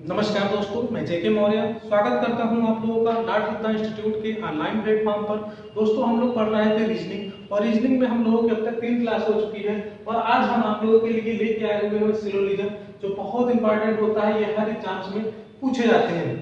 नमस्कार दोस्तों, मैं जेके मौर्य स्वागत करता हूं आप लोगों का लार्ड विद्या इंस्टीट्यूट के ऑनलाइन प्लेटफॉर्म पर। दोस्तों, हम लोग पढ़ रहे थे रीजनिंग और रीजनिंग में हम लोगों की अब तक 3 क्लास हो चुकी है और आज हम आप लोगों के लिए लेके आए हुए हैं सिलोजिज्म, जो बहुत इंपॉर्टेंट होता है। ये हर एग्जाम्स में पूछे जाते हैं।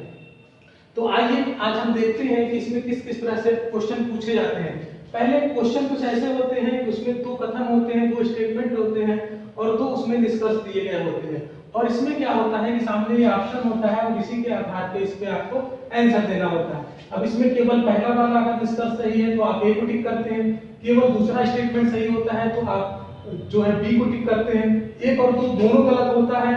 तो आइए आज हम देखते हैं कि इसमें किस किस तरह से क्वेश्चन पूछे जाते हैं। पहले क्वेश्चन कुछ ऐसे होते हैं कि उसमें 2 कथन होते हैं, 2 स्टेटमेंट होते हैं और 2 उसमें निष्कर्ष दिए गए होते हैं। और इसमें क्या होता है कि सामने ये ऑप्शन होता है और इसी के आधार पे इस पे आपको आंसर देना होता है। अब इसमें केवल पहला वाला अगर निष्कर्ष सही है तो आप ए को टिक करते हैं, केवल दूसरा स्टेटमेंट सही होता है तो आप जो है बी को टिक करते हैं। एक और 2 दोनों गलत होता है,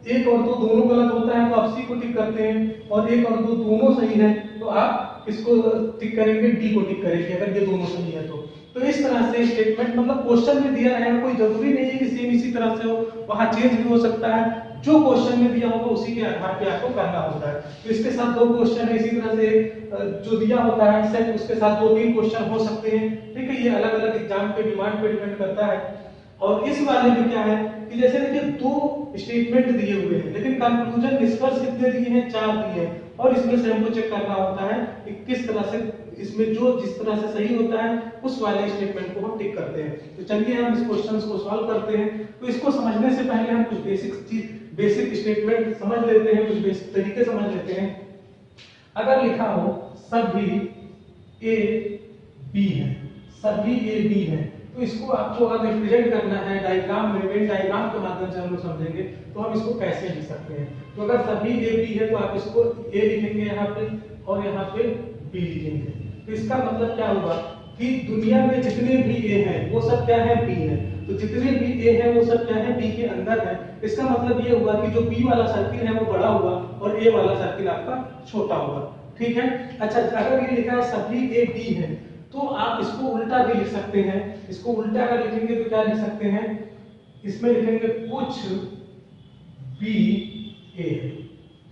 एक और 2 दोनों गलत होता है तो आप सी को टिक करते हैं और एक और 2 दोनों सही है तो आप इसको टिक करेंगे, डी को टिक करेंगे अगर ये दोनों सही है तो इस तरह से स्टेटमेंट मतलब क्वेश्चन में दिया रहेगा, कोई जरूरी नहीं है कि सेम इसी तरह से हो, वहां चेंज भी हो सकता है। जो क्वेश्चन में दिया होगा उसी के आधार पे आपको करना होता है। तो इसके साथ 2 क्वेश्चन है, इसी तरह से जो दिया होता है सेट उसके साथ 2-3 क्वेश्चन हो सकते हैं। ठीक है, ये अलग अलग एग्जाम पे डिमांड पे डिपेंड करता है। और इस वाले में क्या है कि जैसे देखिए 2 स्टेटमेंट दिए हुए हैं लेकिन कंक्लूजन निष्कर्ष कितने दिए हैं, 4 दिए हैं और इसमें से हमको चेक करना होता है कि किस तरह से इसमें जो जिस तरह से सही होता है उस वाले स्टेटमेंट को हम टिक करते हैं। तो चलिए हम इस क्वेश्चंस को सॉल्व करते हैं। तो इसको समझने से पहले हम कुछ बेसिक स्टेटमेंट समझ लेते हैं, कुछ बेसिक तरीके समझ लेते हैं। अगर लिखा हो सभी ए बी है, सभी ए बी है, तो इसको आपको अगर रिप्रेजेंट करना है डायग्राम में, वेन डायग्राम के माध्यम से हम लोग समझेंगे तो हम इसको कैसे लिख सकते हैं। तो अगर सभी ए बी है तो आप इसको ए लिखेंगे यहाँ पे और यहाँ पे बी लिखेंगे। तो इसका मतलब क्या होगा कि दुनिया में जितने भी ए हैं वो सब क्या है, बी है। तो जितने भी ए हैं वो सब क्या है, बी के अंदर है। इसका मतलब ये हुआ कि जो बी वाला सर्किल है वो बड़ा हुआ और ए वाला सर्किल आपका छोटा हुआ। ठीक है। अच्छा, अगर ये लिखा है सभी ए बी है तो आप इसको उल्टा भी लिख सकते हैं। इसको उल्टा अगर लिखेंगे तो क्या लिख सकते हैं, इसमें लिखेंगे कुछ बी ए।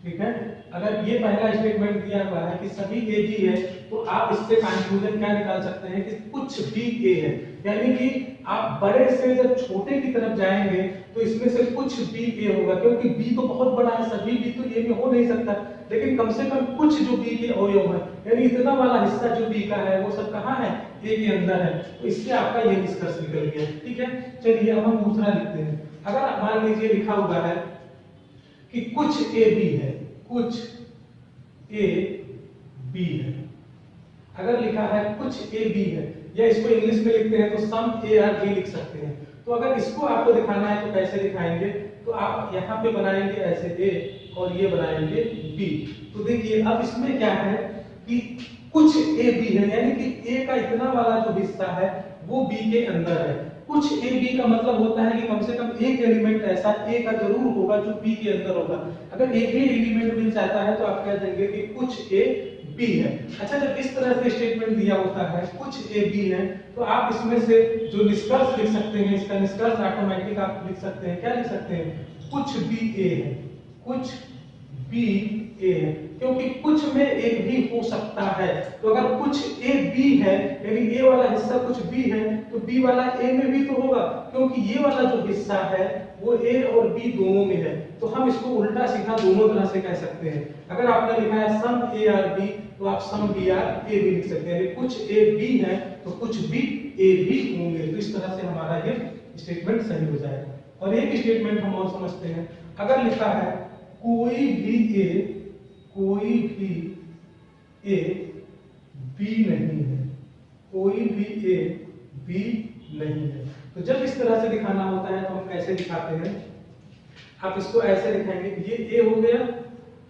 ठीक है, अगर ये पहला स्टेटमेंट दिया हुआ है कि सभी ए बी है तो आप इससे कंक्लूजन क्या निकाल सकते हैं कि कुछ बी ए है। यानी कि आप बड़े से जब छोटे की तरफ जाएंगे तो इसमें से कुछ बी ए होगा, क्योंकि बी तो बहुत बड़ा है, सभी बी तो ए में हो नहीं सकता, लेकिन कम से कम कुछ जो बी के अवयव है यानी इतना वाला हिस्सा जो बी का है वो सब कहाँ है, ए के अंदर है। तो इससे आपका ये निष्कर्ष निकल गया। ठीक है, चलिए अब हम दूसरा लिखते हैं। अगर मान लीजिए लिखा हुआ है कि कुछ ए बी है, कुछ ए बी है, अगर लिखा है कुछ ए बी है या इसको इंग्लिश में लिखते हैं तो सम ए आर बी लिख सकते हैं। तो अगर इसको आपको दिखाना है तो कैसे दिखाएंगे, तो आप यहाँ पे बनाएंगे ऐसे ए और ये बनाएंगे बी। तो देखिए अब इसमें क्या है कि कुछ ए बी है यानी कि ए का इतना वाला जो हिस्सा है वो बी के अंदर है। कुछ ए बी का मतलब होता है कि कम से कम एक एलिमेंट ऐसा ए का जरूर होगा जो बी के अंदर होगा। अगर एक ही एलिमेंट मिल जाता है तो आप कह देंगे कि कुछ ए बी है। अच्छा, जब इस तरह से स्टेटमेंट दिया होता है कुछ ए बी है तो आप इसमें से जो निष्कर्ष लिख सकते हैं, इसका निष्कर्ष ऑटोमेटिक आप लिख सकते हैं। क्या लिख सकते हैं, कुछ बी ए है, कुछ बी ए है, क्योंकि कुछ में एक भी हो सकता है। तो अगर कुछ ए बी है यानी ए वाला हिस्सा कुछ बी है तो बी वाला ए में भी तो होगा, क्योंकि ये वाला जो हिस्सा है वो ए और बी दोनों में है। तो हम इसको उल्टा सीधा दोनों तरह से कह सकते हैं। अगर आपने लिखा है सम ए आर बी तो आप सम बी आर ए भी लिख सकते हैं। कुछ ए बी है तो कुछ बी ए भी होंगे। तो इस तरह से हमारा ये स्टेटमेंट सही हो जाएगा। और एक स्टेटमेंट हम और समझते हैं। अगर लिखा है कोई भी ए बी नहीं है, कोई भी ए बी नहीं है। तो जब इस तरह से दिखाना होता है तो हम कैसे दिखाते हैं, आप इसको ऐसे दिखाएंगे, ये ए हो गया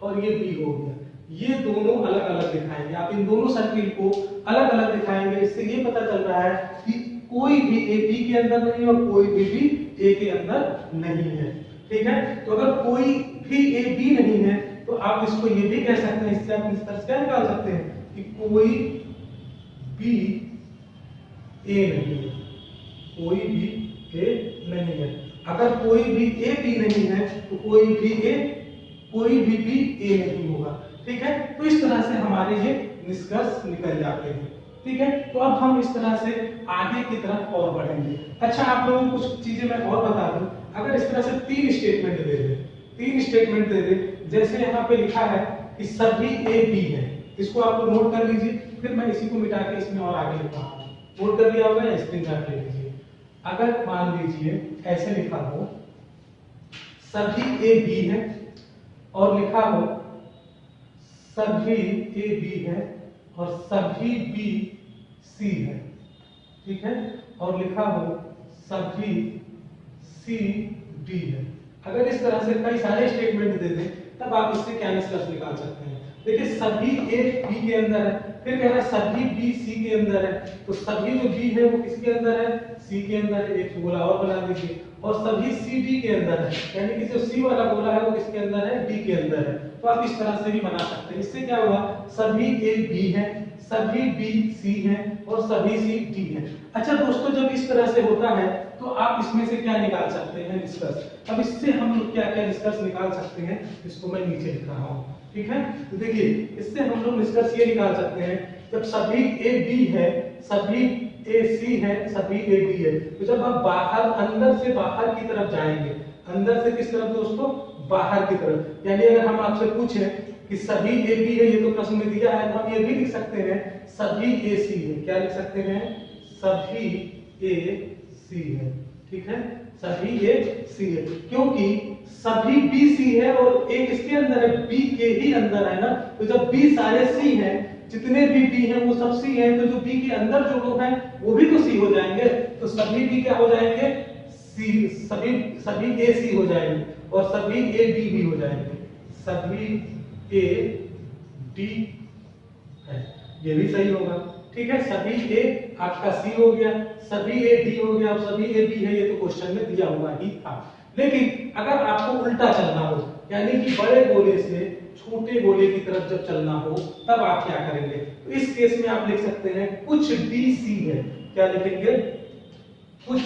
और ये बी हो गया, ये दोनों अलग अलग दिखाएंगे। आप इन दोनों सर्किल को अलग अलग दिखाएंगे। इससे ये पता चल रहा है कि कोई भी ए बी के अंदर नहीं और कोई भी ए के अंदर नहीं है। ठीक है, तो अगर कोई भी ए बी नहीं है तो आप इसको ये भी कह सकते हैं, इससे आप निष्कर्ष क्या निकाल सकते हैं कि कोई भी ए नहीं है, कोई भी ए नहीं है। अगर कोई भी ए बी नहीं है तो कोई भी बी ए नहीं होगा। ठीक है, तो इस तरह से हमारे ये निष्कर्ष निकल जाते हैं। ठीक है, तो अब हम इस तरह से आगे की तरफ और बढ़ेंगे। अच्छा, आप लोगों को कुछ चीजें मैं और बता दूं। अगर इस तरह से 3 स्टेटमेंट दे दे जैसे यहाँ पे लिखा है कि सभी ए बी है, इसको आप लोग नोट कर लीजिए, फिर मैं इसी को मिटा के इसमें और आगे लिखा हूँ। नोट कर लिया होगा, स्क्रीनशॉट ले लीजिए। अगर मान लीजिए ऐसे लिखा हो सभी ए बी है और लिखा हो सभी ए बी है और सभी बी सी है, ठीक है, और लिखा हो सभी सी डी है। अगर इस तरह से कई सारे स्टेटमेंट दे दें तब आप इससे क्या निष्कर्ष निकाल सकते हैं। देखिए सभी ए बी के अंदर है, फिर कह रहा है सभी बी सी के अंदर है, तो सभी जो बी है वो किसके अंदर है, सी के अंदर है, एक गोला और बना दीजिए, और सभी सी डी के अंदर है, यानी कि जो सी वाला गोला है वो किसके अंदर है, डी के अंदर है। तो आप इस तरह से भी बना सकते हैं। इससे क्या हुआ, सभी ए बी है, सभी बी सी है और सभी सी डी है। अच्छा दोस्तों, जब इस तरह से होता है तो आप इसमें से क्या निकाल सकते हैं, निष्कर्ष। अब इससे हम लोग क्या क्या निष्कर्ष निकाल सकते हैं, इसको मैं नीचे लिख रहा हूँ, ठीक है। तो देखिए इससे हम लोग निष्कर्ष ये निकाल सकते हैं, जब सभी ए बी है, सभी ए सी है, सभी ए डी है, तो जब आप बाहर अंदर से बाहर की तरफ जाएंगे, अंदर से किस तरफ दोस्तों, बाहर की तरफ, यानी अगर हम आपसे पूछें कि सभी ए बी है, ये तो प्रश्न में दिया है, तो हम ये भी लिख सकते हैं सभी ए सी है। क्या लिख सकते हैं, सभी ए सी है, ठीक है, सभी ए सी है, क्योंकि सभी बी सी है और एक इसके अंदर है, बी के ही अंदर है ना। तो जब बी सारे सी हैं, जितने भी बी हैं वो सब सी हैं, तो जो बी के अंदर जो लोग हैं वो भी तो सी हो जाएंगे, तो सभी बी क्या हो जाएंगे, सी, सभी ए सी हो जाएंगे और सभी ए डी भी हो जाएंगे, सभी ए डी है, ये भी सही होगा, ठीक है। सभी ए आपका सी हो गया, सभी ए डी हो गया और सभी ए बी है, ये तो क्वेश्चन में दिया हुआ ही था। लेकिन अगर आपको उल्टा चलना हो, यानी कि बड़े गोले से छोटे गोले की तरफ जब चलना हो, तब आप क्या करेंगे, तो इस केस में आप लिख सकते हैं कुछ डी सी है। क्या लिखेंगे, कुछ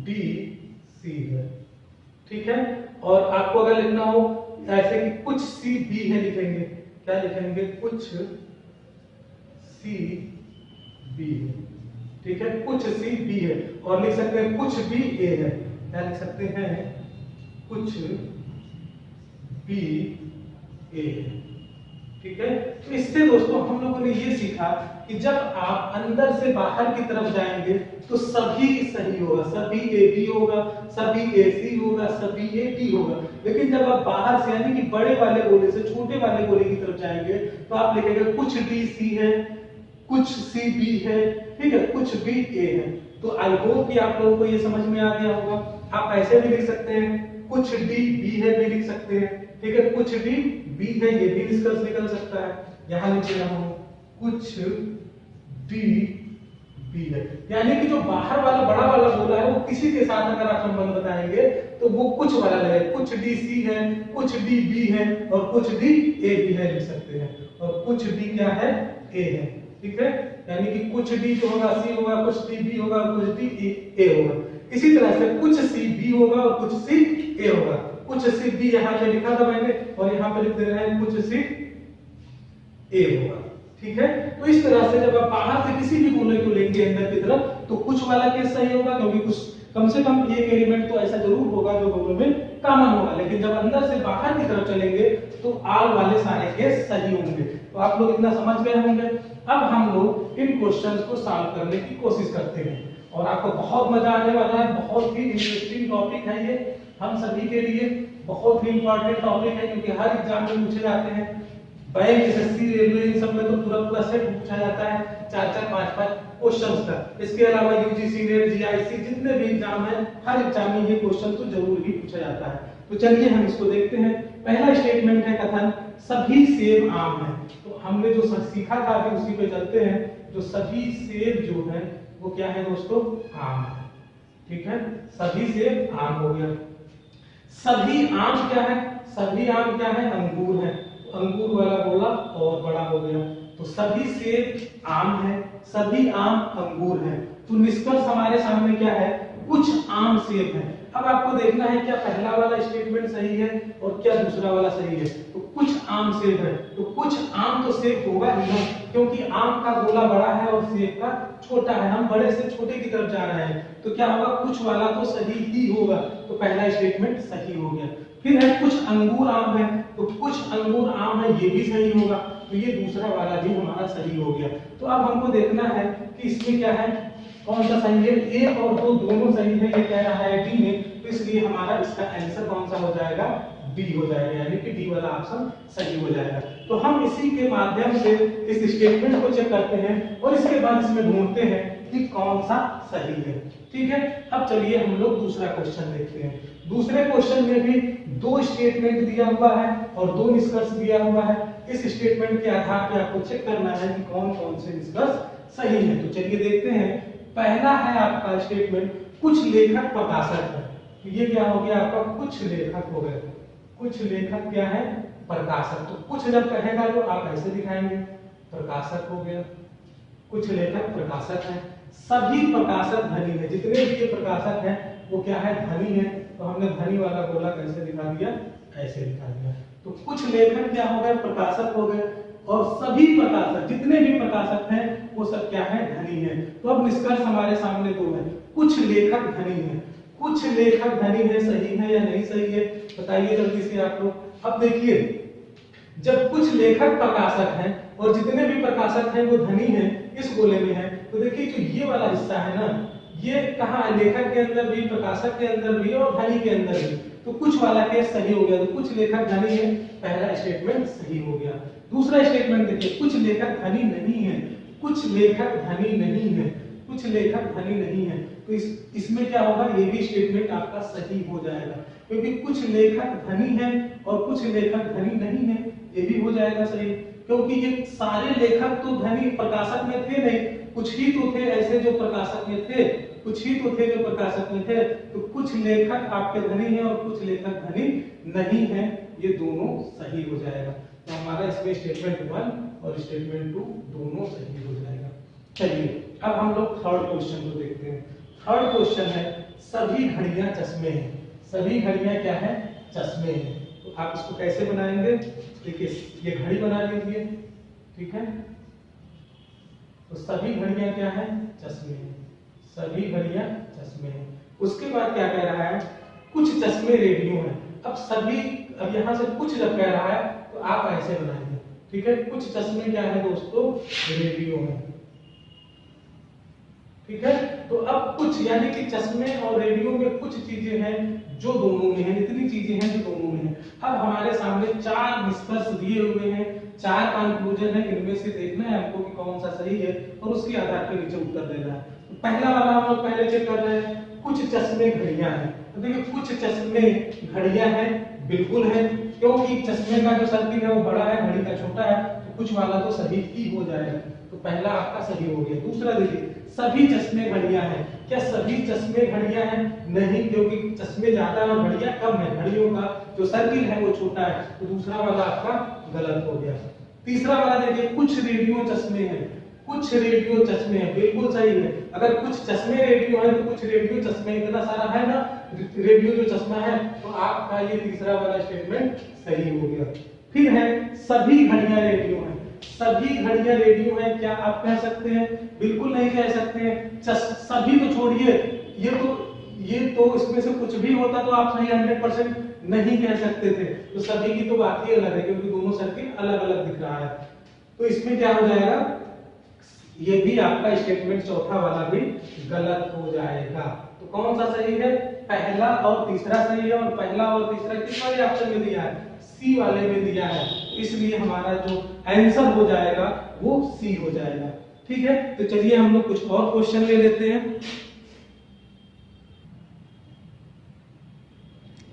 डी सी है, ठीक है। और आपको अगर लिखना हो ऐसे कि कुछ सी बी है, लिखेंगे, क्या लिखेंगे, कुछ सी बी है, ठीक है, कुछ सी बी है, और लिख सकते हैं कुछ बी ए है। क्या लिख सकते हैं, कुछ बी ए है, ठीक है। तो इससे दोस्तों हम लोगों ने ये सीखा कि जब आप अंदर से बाहर की तरफ जाएंगे तो सभी सही होगा, सभी ए बी होगा, सभी ए सी होगा, सभी ए डी होगा। लेकिन जब आप बाहर से यानी कि बड़े वाले गोले से छोटे वाले गोले की तरफ जाएंगे तो आप लिखेंगे कुछ डी सी है, कुछ सी बी है, ठीक है, कुछ बी ए है। तो आई होप कि आप लोगों को ये समझ में आ गया होगा। आप ऐसे भी लिख सकते हैं, कुछ डी बी है भी लिख सकते हैं, ठीक है, कुछ डी बी है, ये भी निष्कर्ष निकल सकता है। यहां लिख रहा हूं कुछ डी बी है, यानी कि जो बाहर वाला बड़ा वाला गोला है वो किसी के साथ अगर आप संबंध बताएंगे तो वो कुछ वाला लगेगा, कुछ डी सी है, कुछ डी बी है और कुछ डी ए बी है लिख सकते हैं, और कुछ डी क्या है, ए है, ठीक है। यानी कि कुछ डी जो होगा सी होगा, कुछ डी बी होगा, कुछ डी ए होगा। इसी तरह से कुछ सी बी होगा और कुछ सी ए होगा। कुछ सी बी यहाँ पे लिखा था मैंने और यहाँ पे लिख दे रहे हैं कुछ सी ए होगा, ठीक है। तो इस तरह से जब आप बाहर से किसी भी गोले को लेंगे अंदर की तरफ तो कुछ वाला केस सही होगा, क्योंकि कुछ कम से कम एक एलिमेंट तो ऐसा जरूर होगा जो दोनों में कॉमन होगा। लेकिन जब अंदर से बाहर की तरफ चलेंगे तो आल वाले सारे केस सही होंगे। तो आप लोग इतना समझ गए होंगे। अब हम लोग इन क्वेश्चंस को सॉल्व करने की कोशिश करते हैं और आपको बहुत मजा आने वाला है। बहुत ही इंटरेस्टिंग टॉपिक है ये, हम सभी के लिए बहुत ही इंपॉर्टेंट टॉपिक है, क्योंकि हर एग्जाम में पूछे जाते हैं। बैंक, एसएससी, रेलवे, इन सब में तो पूरा सेट पूछा जाता है, 4-4, 5-5 क्वेश्चंस का। इसके अलावा यूजीसी, नेट, जीआईसी जितने भी एग्जाम है, हर एग्जाम में ये क्वेश्चन तो जरूर ही पूछा जाता है। तो चलिए हम इसको देखते हैं। पहला स्टेटमेंट है कथन सभी सेब आम है। तो हमने जो सीखा था अभी उसी पे चलते हैं। जो सभी सेब जो है वो क्या है दोस्तों, आम है, ठीक है। सभी सेब आम हो गया। सभी आम क्या है, सभी आम क्या है, अंगूर है। अंगूर वाला गोला और बड़ा हो गया। तो सभी सेब आम है, सभी आम अंगूर है। तो निष्कर्ष हमारे सामने क्या है, कुछ आम सेब है। अब आपको देखना है क्या पहला वाला स्टेटमेंट सही है और क्या दूसरा वाला सही है। तो कुछ आम सेब है, तो कुछ आम तो सेब होगा ही ना, क्योंकि आम का गोला बड़ा है और सेब का छोटा है। हम बड़े से छोटे की तरफ जा रहे हैं, तो क्या होगा, कुछ वाला तो सही ही होगा। तो पहला स्टेटमेंट सही हो गया। फिर है कुछ अंगूर आम है, तो कुछ अंगूर आम है, ये भी सही होगा, तो ये दूसरा वाला भी हमारा सही हो गया। तो अब हमको देखना है कि इसमें क्या है, कौन सा सही है। एक और दो दोनों सही है, ये कह रहा है डी में, तो इसलिए हमारा इसका आंसर कौन सा हो जाएगा, डी हो जाएगा, यानी कि डी वाला ऑप्शन सही हो जाएगा। तो हम इसी के माध्यम से इस स्टेटमेंट को चेक करते हैं और इसके बाद इसमें ढूंढते हैं कि कौन सा सही है। ठीक है, अब चलिए हम लोग दूसरा क्वेश्चन देखते हैं। दूसरे क्वेश्चन में भी दो स्टेटमेंट दिया हुआ है और दो निष्कर्ष दिया हुआ है। इस स्टेटमेंट के आधार पर आपको चेक करना है कि कौन कौन से निष्कर्ष सही है। तो चलिए देखते हैं। पहला है आपका स्टेटमेंट, कुछ लेखक प्रकाशक है। तो ये क्या हो गया आपका, कुछ लेखक हो गए। कुछ लेखक क्या है, प्रकाशक। तो कुछ जब कहेगा तो आप ऐसे दिखाएंगे, प्रकाशक हो गया, कुछ लेखक प्रकाशक हैं। सभी प्रकाशक धनी है, जितने भी ये प्रकाशक हैं वो क्या है, धनी है। तो हमने धनी वाला गोला कैसे दिखा दिया, ऐसे दिखा दिया। तो कुछ लेखक क्या हो गए, प्रकाशक हो गए, और सभी प्रकाशक जितने भी प्रकाशक हैं वो सब क्या है, धनी है। तो अब निष्कर्ष हमारे सामने दो है, कुछ लेखक धनी है। कुछ लेखक धनी है, सही है या नहीं सही है, बताइए जल्दी से आप लोग। अब देखिए, जब कुछ लेखक प्रकाशक हैं और जितने भी प्रकाशक हैं वो धनी हैं, इस गोले में है, तो देखिए जो ये वाला हिस्सा है ना, ये कहाँ है, लेखक के अंदर भी, प्रकाशक के अंदर भी और धनी के अंदर भी। तो कुछ वाला केस सही हो गया, तो कुछ लेखक धनी है, पहला स्टेटमेंट सही हो गया। दूसरा स्टेटमेंट देखिए, कुछ लेखक धनी नहीं है। कुछ लेखक धनी नहीं है, कुछ लेखक धनी नहीं है, तो इसमें क्या होगा, ये भी स्टेटमेंट आपका सही हो जाएगा, क्योंकि कुछ लेखक धनी है और कुछ लेखक धनी नहीं है, ये भी हो जाएगा सही। क्योंकि ये सारे लेखक तो धनी प्रकाशक में थे नहीं, कुछ ही तो थे ऐसे जो प्रकाशक में थे, कुछ ही तो थे जो प्रकाशक में थे। तो कुछ लेखक आपके धनी हैं और कुछ लेखक धनी नहीं है, ये दोनों सही हो जाएगा। तो हमारा इसमें स्टेटमेंट 1 और स्टेटमेंट 2 दोनों सही हो जाएगा। चलिए अब हम लोग थर्ड क्वेश्चन को देखते हैं। थर्ड क्वेश्चन है, सभी घड़ियां चश्मे हैं। सभी घड़ियां क्या है, चश्मे हैं। तो आप इसको कैसे बनाएंगे, देखिए ये घड़ी बना लीजिए, ठीक है। तो सभी घड़ियां क्या है, चश्मे हैं। सभी घड़ियां चश्मे हैं। उसके बाद क्या कह रहा है, कुछ चश्मे रेडियो हैं। अब सभी, अब यहां से कुछ जब कह रहा है तो आप ऐसे बनाएंगे, ठीक है। कुछ चश्मे क्या है दोस्तों, रेडियो है, ठीक है। तो अब कुछ यानी कि चश्मे और रेडियो में कुछ चीजें हैं जो दोनों में है, इतनी चीजें हैं जो दोनों में है। अब हमारे सामने 4 निष्कर्ष दिए हुए हैं, 4 कंक्लूजन है, इनमें से देखना है हमको कि कौन सा सही है और उसके आधार पर नीचे उत्तर देना है। तो पहला वाला हम लोग पहले चेक कर रहे हैं, कुछ चश्मे घड़ियां हैं। तो देखिए कुछ चश्मे घड़ियां हैं, बिल्कुल है, क्योंकि चश्मे का जो सर्किल है वो बड़ा है, घड़ी का छोटा है, तो कुछ वाला तो सही ही हो जाएगा। तो पहला आपका सही हो गया। दूसरा देखिए, सभी चश्मे घड़ियां हैं। क्या सभी चश्मे घड़ियां हैं, नहीं, क्योंकि चश्मे ज्यादा और घड़ियां कम है, घड़ियों का जो सर्किल है वो छोटा है, तो दूसरा वाला आपका गलत हो गया। तीसरा वाला देखिए, कुछ रेडियो चश्मे हैं। कुछ रेडियो चश्मे हैं, बिल्कुल सही है। अगर कुछ चश्मे रेडियो है तो कुछ रेडियो चश्मे, इतना सारा है ना रेडियो जो चश्मा है, तो आपका ये तीसरा वाला स्टेटमेंट सही हो गया। फिर है, सभी घड़ियां रेडियो हैं। सभी घड़ियां रेडियो हैं, क्या आप कह सकते हैं, बिल्कुल नहीं कह सकते हैं। सभी तो छोड़िए, ये तो इसमें से कुछ भी होता तो आप सही 100% नहीं कह सकते थे। तो सभी की तो बात ही अलग है, क्योंकि दोनों सर्किल अलग अलग दिख रहा है। तो इसमें क्या हो जाएगा, ये भी आपका स्टेटमेंट चौथा वाला भी गलत हो जाएगा। तो कौन सा सही है, पहला और तीसरा सही है, और पहला और तीसरा किस वाले ऑप्शन में दिया है, सी वाले में दिया है। इसलिए हमारा जो आंसर हो जाएगा वो सी हो जाएगा, ठीक है। तो चलिए हम लोग कुछ और क्वेश्चन ले लेते हैं।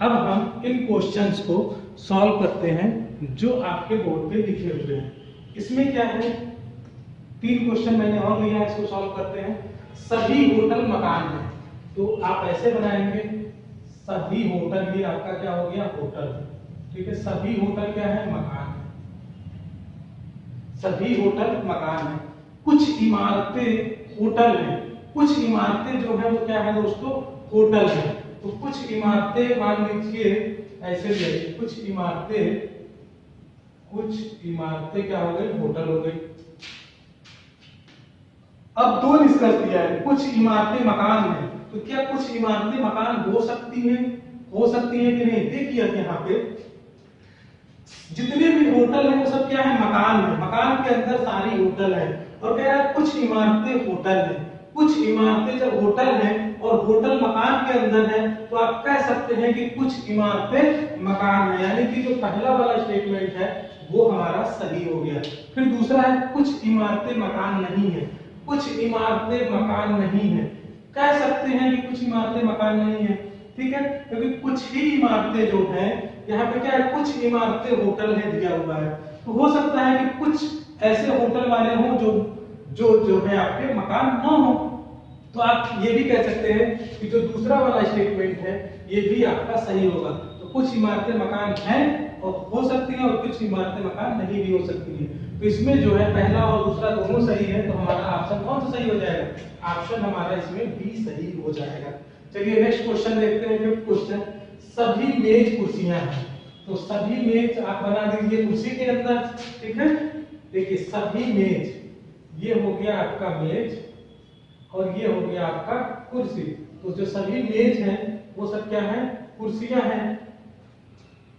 अब हम इन क्वेश्चंस को सॉल्व करते हैं जो आपके बोर्ड पे लिखे हुए हैं। इसमें क्या है, 3 क्वेश्चन मैंने और लिया है, इसको सॉल्व करते हैं। सभी होटल मकान है, तो आप ऐसे बनाएंगे, सभी होटल, ये आपका क्या हो गया, होटल, ठीक है। सभी होटल क्या है, मकान है। सभी होटल मकान है। कुछ इमारतें होटल हैं, कुछ इमारतें जो है वो क्या है दोस्तों, होटल है। तो कुछ इमारतें मान लीजिए ऐसे ले, कुछ इमारतें क्या हो गई, होटल हो गई। अब 2 निष्कर्ष दिया है, कुछ इमारतें मकान है, तो क्या कुछ इमारतें मकान हो सकती हैं, हो सकती है कि नहीं? देखिए अब यहाँ पे जितने भी होटल है वो सब क्या है? मकान है। मकान के अंदर सारी होटल है और कह रहा है कुछ इमारतें होटल है। कुछ इमारतें जब होटल है और होटल मकान के अंदर है तो आप कह सकते हैं कि कुछ इमारतें मकान है, यानी कि जो पहला वाला स्टेटमेंट है वो हमारा सही हो गया। फिर दूसरा है कुछ इमारतें मकान नहीं है। कुछ इमारतें मकान नहीं है, कह सकते हैं कि कुछ इमारतें मकान नहीं है, ठीक है, क्योंकि कुछ ही इमारतें जो है यहाँ पे क्या है? कुछ इमारतें होटल है दिया हुआ है, तो हो सकता है कि कुछ ऐसे होटल वाले हों जो जो जो है आपके मकान ना हो। तो आप ये भी कह सकते हैं कि जो दूसरा वाला स्टेटमेंट है ये भी आपका सही होगा। तो कुछ इमारतें मकान हैं और हो सकती हैं और कुछ इमारतें मकान नहीं भी हो सकती है। तो इसमें जो है पहला और दूसरा दोनों सही है, तो हमारा ऑप्शन कौन सा सही हो जाएगा? ऑप्शन हमारा इसमें बी सही हो जाएगा। चलिए नेक्स्ट क्वेश्चन देखते हैं। फिफ्थ क्वेश्चन, सभी मेज कुर्सियां हैं। तो सभी मेज आप बना दीजिए कुर्सी के अंदर, ठीक है। देखिए सभी मेज, ये हो गया आपका मेज और ये हो गया आपका कुर्सी। तो जो सभी मेज हैं वो सब क्या है? कुर्सियां हैं।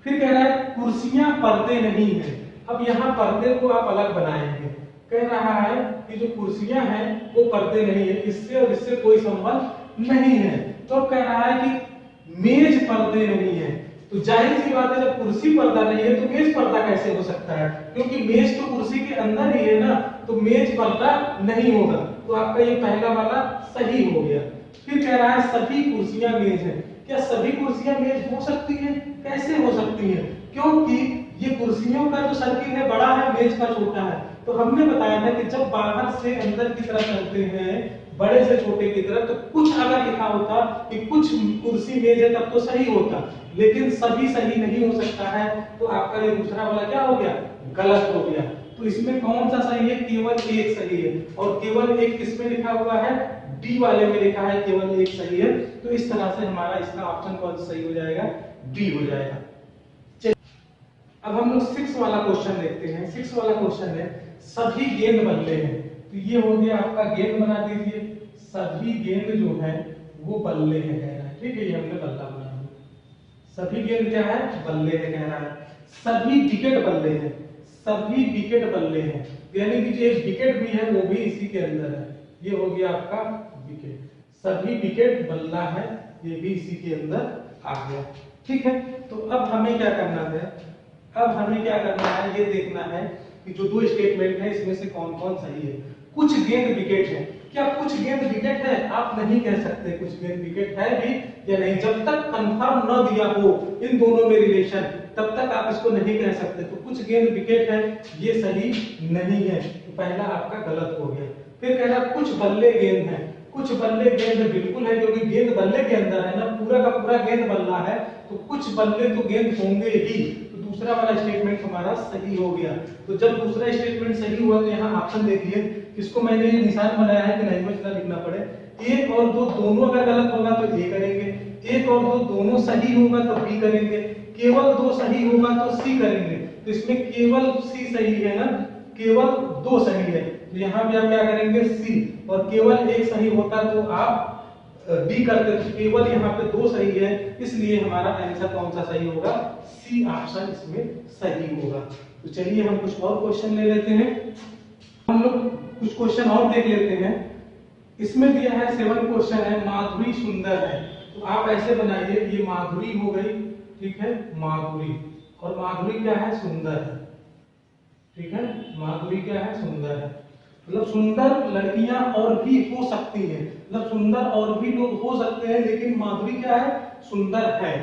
फिर कह रहा है कुर्सियां पर्दे नहीं है। अब यहाँ पर्दे को आप अलग बनाएंगे। कह रहा है कि जो कुर्सियां हैं वो पर्दे नहीं है, इससे और इससे कोई संबंध नहीं है। तो कह रहा है कि मेज पर्दे नहीं है। तो जाहिर सी बात है जब कुर्सी पर्दा नहीं है तो मेज पर्दा कैसे हो सकता है? क्योंकि मेज तो कुर्सी के अंदर ही है ना, तो मेज पर्दा नहीं होगा। तो आपका ये पहला वाला सही हो गया। फिर कह रहा है सभी कुर्सियां मेज हैं। क्या सभी कुर्सियां मेज हो सकती हैं? कैसे हो सकती हैं? क्योंकि ये कुर्सियों का जो सर्किल है बड़ा है, मेज का छोटा है। तो हमने बताया था कि जब बाहर से अंदर की तरफ चलते हैं बड़े से छोटे की तरफ, तो कुछ अगर लिखा होता कि कुछ कुर्सी मेज है तब तो सही होता, लेकिन सभी सही नहीं हो सकता है। तो आपका ये दूसरा वाला क्या हो गया? गलत हो गया। तो इसमें कौन सा सही है? केवल एक सही है। और केवल एक किसमें लिखा हुआ है? डी वाले में लिखा है केवल एक सही है। तो इस तरह से हमारा इसका ऑप्शन कौन सा सही हो जाएगा? डी हो जाएगा। अब हम लोग 6 वाला क्वेश्चन देखते हैं। 6 वाला क्वेश्चन है सभी गेंद बल्ले हैं। तो ये हो गया आपका गेंद बना दीजिए। सभी गेंद जो है वो बल्ले है कह रहा है, ठीक है, ये हमने बल्ला बना दिया। सभी गेंद क्या है? बल्ले है कह रहा है। सभी विकेट बल्ले हैं। सभी विकेट बल्ले हैं, यानी कि जो एक विकेट भी है वो भी इसी के अंदर है। ये हो गया आपका विकेट। सभी विकेट बल्ला है, ये भी इसी के अंदर आ गया, ठीक है। तो अब हमें क्या करना है? अब हमें क्या करना है ये देखना है कि जो दो स्टेटमेंट है इसमें से कौन कौन सही है। कुछ गेंद विकेट है। क्या कुछ गेंद विकेट है? आप नहीं कह सकते कुछ गेंद विकेट है भी या नहीं। जब तक कंफर्म न दिया हो इन दोनों में रिलेशन, तब तक आप इसको नहीं कह सकते। तो कुछ गेंद विकेट है, ये सही नहीं है, तो पहला आपका गलत हो गया। फिर कह रहा कुछ बल्ले गेंद है। कुछ बल्ले गेंद बिल्कुल है, क्योंकि गेंद बल्ले के अंदर है ना, पूरा का पूरा गेंद बल्ला है, तो कुछ बल्ले तो गेंद होंगे ही। तो दूसरा वाला स्टेटमेंट हमारा सही हो गया। तो जब दूसरा स्टेटमेंट सही हुआ तो यहाँ ऑप्शन देखिए, इसको मैंने निशान बनाया है कि नहीं मुझे लिखना पड़े। एक और दो दोनों अगर गलत होगा तो ए करेंगे, एक और दो दोनों सही होगा तो बी करेंगे, केवल दो सही होगा तो सी करेंगे। तो इसमें केवल सी सही है ना, केवल दो सही है, तो यहाँ पे आप क्या करेंगे? सी। और केवल एक सही होता तो आप बी करते, तो केवल यहाँ पे दो सही है, इसलिए हमारा आंसर कौन सा सही होगा? सी ऑप्शन इसमें सही होगा। तो चलिए हम कुछ और क्वेश्चन ले लेते हैं। हम लोग कुछ क्वेश्चन और देख लेते हैं। इसमें दिया है 7 क्वेश्चन है माधुरी सुंदर है। तो आप ऐसे बनाइए, ये माधुरी हो गई, ठीक है, माधुरी, और माधुरी क्या है? सुंदर है, ठीक है, माधुरी क्या है? सुंदर है। मतलब सुंदर लड़कियां और भी हो सकती हैं, मतलब सुंदर और भी लोग हो सकते हैं, लेकिन माधुरी क्या है? सुंदर है।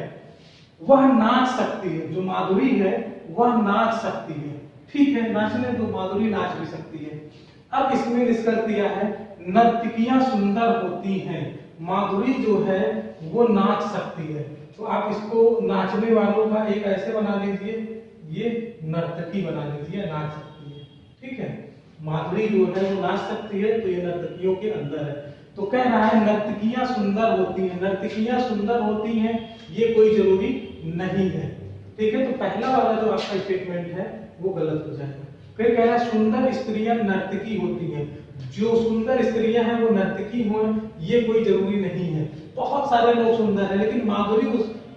वह नाच सकती है, जो माधुरी है वह नाच सकती है, ठीक है, नाचने तो माधुरी नाच भी सकती है। अब इसमें डिस्कस दिया है नर्तकियां सुंदर होती हैं, माधुरी जो है वो नाच सकती है। तो आप इसको नाचने वालों का एक ऐसे बना लीजिए, ये नर्तकी बना लीजिए, नाच सकती है, ठीक है। माधुरी जो है वो नाच सकती है, तो ये नर्तकियों के अंदर है। तो कह रहा है नर्तकियां सुंदर होती हैं। नर्तकियां सुंदर होती हैं ये कोई जरूरी नहीं है, ठीक है। तो पहला वाला जो आपका स्टेटमेंट है वो गलत हो जाएगा। फिर कह रहा है सुंदर स्त्रियां नर्तकी होती हैं। जो सुंदर स्त्रियां हैं वो नर्तकी हों ये कोई जरूरी नहीं है। बहुत सारे लोग सुंदर हैं, लेकिन माधुरी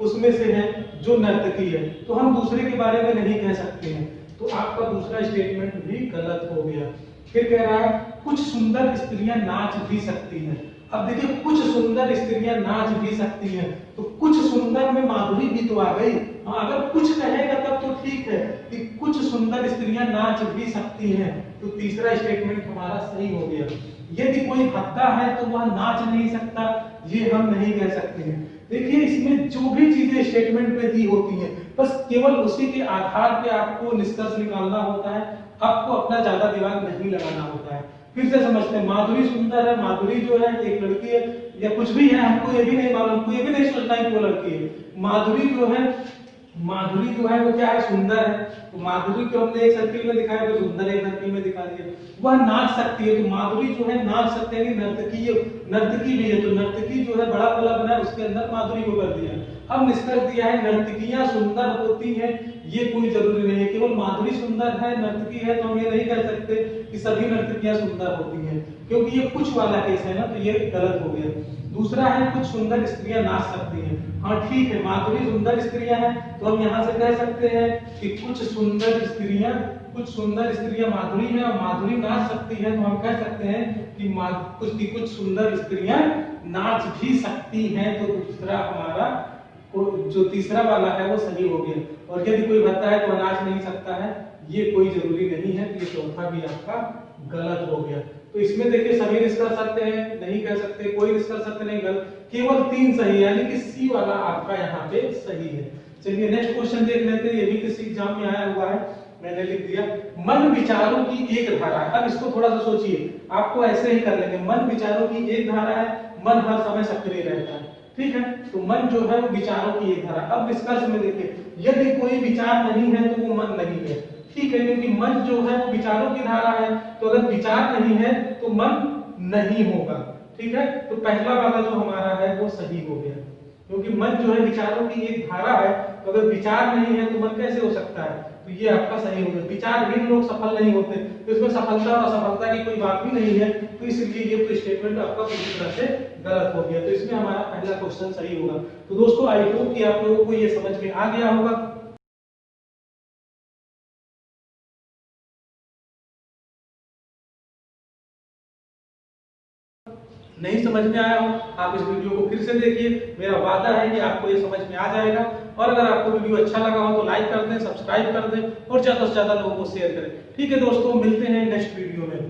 उसमें से है जो नर्तकी है, तो हम दूसरे के बारे में नहीं कह सकते हैं। तो आपका दूसरा स्टेटमेंट भी गलत हो गया। फिर कह रहा है कुछ सुंदर स्त्रियां नाच भी सकती हैं। अब देखिए कुछ सुंदर स्त्रियां नाच भी सकती हैं, तो कुछ सुंदर में माधुरी भी तो आ गई। अगर कुछ कहेगा तब तो ठीक है कि कुछ सुंदर स्त्रियां नाच भी सकती हैं, तो तीसरा स्टेटमेंट हमारा सही हो गया। यदि कोई भद्दा है तो वह नाच नहीं सकता, ये हम नहीं कह सकते हैं। देखिए इसमें जो भी चीजें स्टेटमेंट पे दी होती हैं, बस केवल उसी के आधार पे आपको निष्कर्ष निकालना होता है, आपको अपना ज्यादा दिमाग नहीं लगाना होता है। फिर से समझते हैं, माधुरी सुंदर है, माधुरी जो है एक लड़की है या कुछ भी है, हमको ये भी नहीं मालूम, हमको ये भी नहीं सोचना है कि वो लड़की है। माधुरी जो है वो क्या है, सुंदर है। तो माधुरी को हमने एक सर्किल में दिखाया, तो सुंदर एक सर्किल में दिखा दिया। वह नाच सकती है, तो माधुरी जो है नाच सकते हैं, नर्तकी भी है, तो नर्तकी जो है बड़ा वाला बना है, उसके अंदर माधुरी को कर दिया। अब निष्कर्ष दिया है नर्तकियां सुंदर होती हैं, ये कोई जरूरी नहीं है। केवल माधुरी सुंदर है, नर्तकी है, तो हम ये नहीं कह सकते कि सभी नर्तकियां सुंदर होती हैं, क्योंकि ये कुछ वाला केस है ना, तो ये गलत हो गया। दूसरा है कुछ सुंदर स्त्रियां नाच सकती हैं। हाँ ठीक है, माधुरी सुंदर स्त्रियां हैं, तो हम यहाँ से कह सकते हैं कि कुछ सुंदर स्त्रियां माधुरी हैं और माधुरी नाच सकती है, तो हम कह सकते हैं कि कुछ सुंदर स्त्रियां नाच भी सकती हैं। तो दूसरा हमारा जो तीसरा वाला है वो सही हो गया। और यदि कोई भद्दा है तो नाच नहीं सकता है, ये कोई जरूरी नहीं है, तो ये चौथा भी आपका गलत हो गया। तो इसमें देखिए सभी निष्कर्ष सत्य है, नहीं कह सकते, कोई निष्कर्ष सत्य नहीं, गलत, केवल 3 सही है, यानी कि सी वाला आपका यहाँ पे सही है। चलिए नेक्स्ट क्वेश्चन देख लेते हैं, ये भी किसी एग्जाम में आया हुआ है, मैंने लिख दिया मन विचारों की एक धारा है। अब इसको थोड़ा सा सोचिए, आपको ऐसे ही कर लेंगे, मन विचारों की एक धारा है, मन हर समय सक्रिय रहता है, ठीक है, तो मन जो है विचारों की एक धारा। अब निष्कर्ष में देखिए, यदि कोई विचार नहीं है तो वो मन नहीं है, ठीक है, क्योंकि मन जो है वो विचारों की धारा है, तो अगर विचार नहीं है तो मन नहीं होगा, ठीक है। तो पहला वाला जो हमारा है वो सही हो गया, क्योंकि मन जो है विचारों की एक धारा है, तो अगर विचार नहीं है तो मन कैसे हो सकता है, तो ये आपका सही हो गया। विचारहीन लोग सफल नहीं होते, तो इसमें सफलता और असफलता की कोई बात भी नहीं है, तो इसलिए ये तो स्टेटमेंट आपका पूरी तरह से गलत हो गया। तो इसमें हमारा पहला क्वेश्चन सही होगा। तो दोस्तों आई होप कि आप लोगों को ये समझ में आ गया होगा। नहीं समझ में आया हो, आप इस वीडियो को फिर से देखिए, मेरा वादा है कि आपको ये समझ में आ जाएगा। और अगर आपको वीडियो अच्छा लगा हो तो लाइक कर दें, सब्सक्राइब कर दें और ज्यादा से ज्यादा लोगों को शेयर करें। ठीक है दोस्तों, मिलते हैं नेक्स्ट वीडियो में।